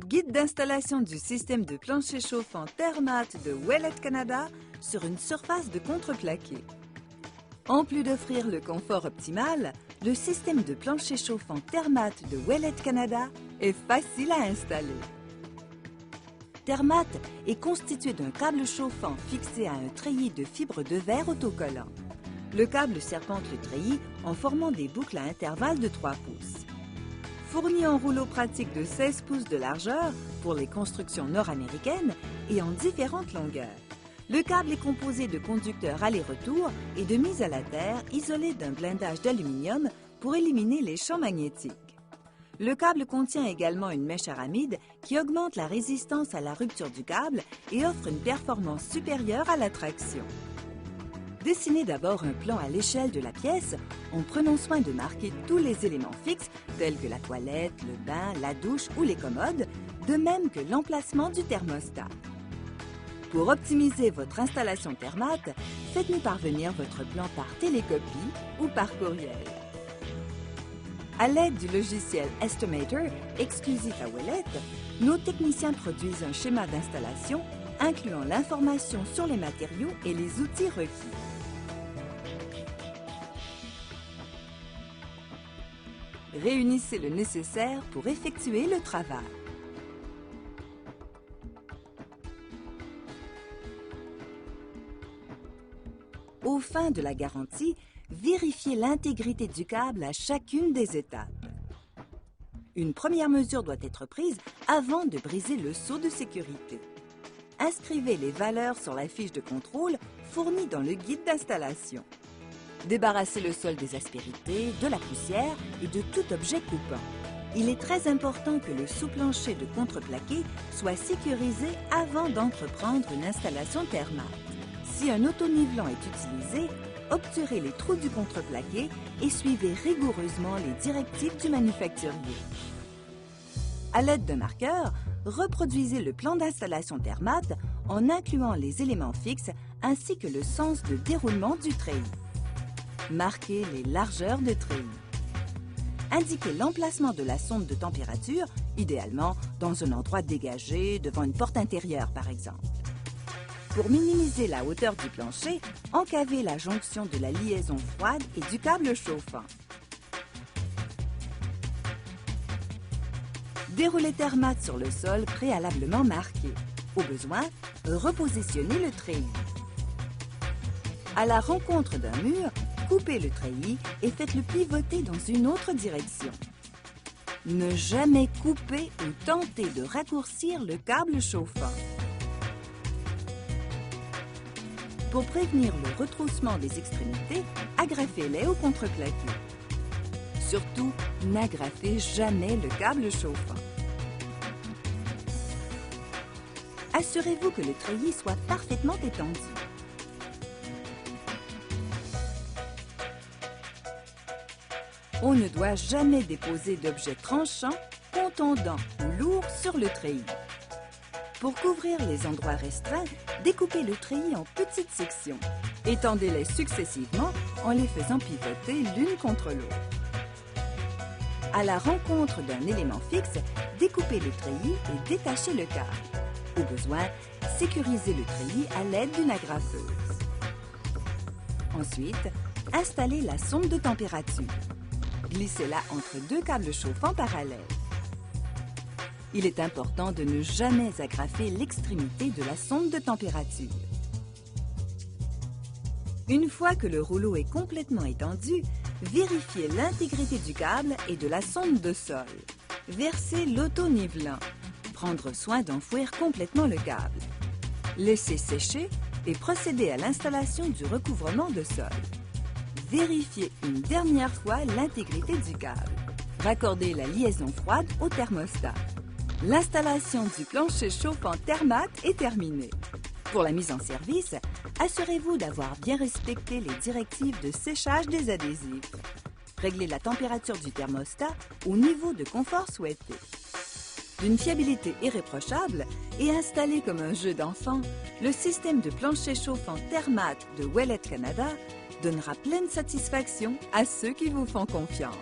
Guide d'installation du système de plancher chauffant Thermat de Ouellet Canada sur une surface de contreplaqué. En plus d'offrir le confort optimal, le système de plancher chauffant Thermat de Ouellet Canada est facile à installer. Thermat est constitué d'un câble chauffant fixé à un treillis de fibres de verre autocollant. Le câble serpente le treillis en formant des boucles à intervalles de 3 pouces. Fourni en rouleau pratique de 16 pouces de largeur pour les constructions nord-américaines et en différentes longueurs. Le câble est composé de conducteurs aller-retour et de mise à la terre isolés d'un blindage d'aluminium pour éliminer les champs magnétiques. Le câble contient également une mèche aramide qui augmente la résistance à la rupture du câble et offre une performance supérieure à la traction. Dessinez d'abord un plan à l'échelle de la pièce en prenant soin de marquer tous les éléments fixes tels que la toilette, le bain, la douche ou les commodes, de même que l'emplacement du thermostat. Pour optimiser votre installation Thermat, faites-nous parvenir votre plan par télécopie ou par courriel. À l'aide du logiciel Estimator, exclusif à Ouellet, nos techniciens produisent un schéma d'installation incluant l'information sur les matériaux et les outils requis. Réunissez le nécessaire pour effectuer le travail. Aux fins de la garantie, vérifiez l'intégrité du câble à chacune des étapes. Une première mesure doit être prise avant de briser le seau de sécurité. Inscrivez les valeurs sur la fiche de contrôle fournie dans le guide d'installation. Débarrassez le sol des aspérités, de la poussière et de tout objet coupant. Il est très important que le sous-plancher de contreplaqué soit sécurisé avant d'entreprendre une installation Thermat. Si un autonivelant est utilisé, obturez les trous du contreplaqué et suivez rigoureusement les directives du manufacturier. À l'aide d'un marqueur, reproduisez le plan d'installation Thermat en incluant les éléments fixes ainsi que le sens de déroulement du treillis. Marquez les largeurs de treillis. Indiquez l'emplacement de la sonde de température, idéalement dans un endroit dégagé, devant une porte intérieure par exemple. Pour minimiser la hauteur du plancher, encavez la jonction de la liaison froide et du câble chauffant. Déroulez Thermat sur le sol préalablement marqué. Au besoin, repositionnez le treillis. À la rencontre d'un mur, coupez le treillis et faites-le pivoter dans une autre direction. Ne jamais couper ou tenter de raccourcir le câble chauffant. Pour prévenir le retroussement des extrémités, agrafez-les au contreplaqué. Surtout, n'agrafez jamais le câble chauffant. Assurez-vous que le treillis soit parfaitement étendu. On ne doit jamais déposer d'objets tranchants, contondants ou lourds sur le treillis. Pour couvrir les endroits restreints, découpez le treillis en petites sections. Étendez-les successivement en les faisant pivoter l'une contre l'autre. À la rencontre d'un élément fixe, découpez le treillis et détachez le câble. Au besoin, sécurisez le treillis à l'aide d'une agrafeuse. Ensuite, installez la sonde de température. Glissez-la entre deux câbles chauffants parallèles. Il est important de ne jamais agrafer l'extrémité de la sonde de température. Une fois que le rouleau est complètement étendu, vérifiez l'intégrité du câble et de la sonde de sol. Versez l'autonivelant. Prendre soin d'enfouir complètement le câble. Laissez sécher et procédez à l'installation du recouvrement de sol. Vérifiez une dernière fois l'intégrité du câble. Raccordez la liaison froide au thermostat. L'installation du plancher chauffant Thermat est terminée. Pour la mise en service, assurez-vous d'avoir bien respecté les directives de séchage des adhésifs. Réglez la température du thermostat au niveau de confort souhaité. D'une fiabilité irréprochable et installé comme un jeu d'enfant, le système de plancher chauffant Thermat de Ouellet Canada donnera pleine satisfaction à ceux qui vous font confiance.